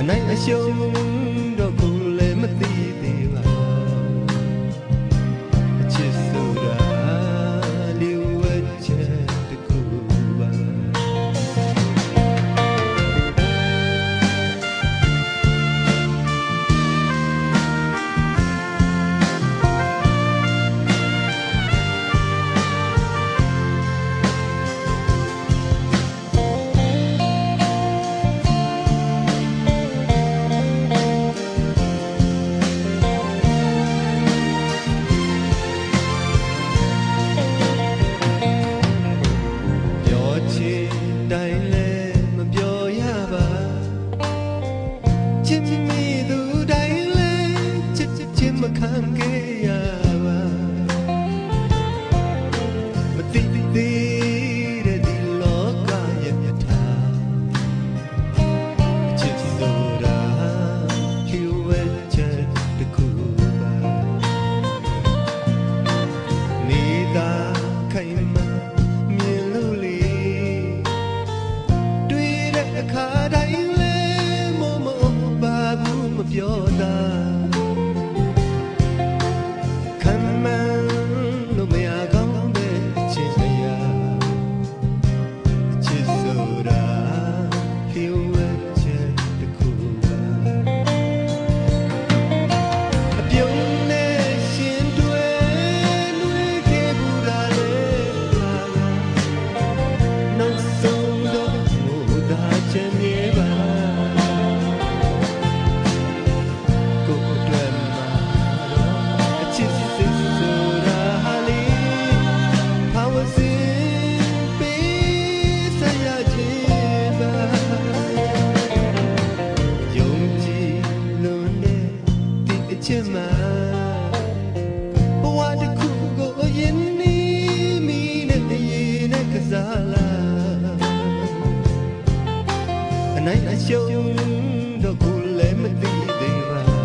နိုင်အရှုံးတော့ကိုလည်းမသိသေးပါအချစ်ဆိုတာလေးဝဲချက်တခုပါတိုင်းလည်းမပြောရပါချစ်မိသူတိုင်းလည်းချစ်ချစ်မခံခဲ့ရပါမသိသေးတဲ့ဒီလောကရဲ့မြတ်တာချစ်ဆိုတာချီဝဲချက်တခုပါနေတာခိုင်မာခါတိုင်းလဲမပါဘူးမပြောတာခံမှန်းလို့မရကောင်းတဲ့ချစ်စရာချစ်ဆိုတာလျှို့ဝှက်ချက်တခုပါအပြုံးနဲ့ရှင်တွေနှွေးခဲ့ဘူးတာလေနောက်ဆုံးတော့ချင်မြေပါကိုယ်အတွက်မှာအချစ်စစ်ဆိုတာဟာလေဘာဝစင်ပေးစရာခြင်းပါယုံကြည်လို့နဲ့ဒီအချစ်မှာဘဝတစ်ခုကိုယဉ်နေမိနဲ့တရေနဲ့ကစားလာနိုင်အရှုံးတော့ကိုလည်းမသိသေးပါ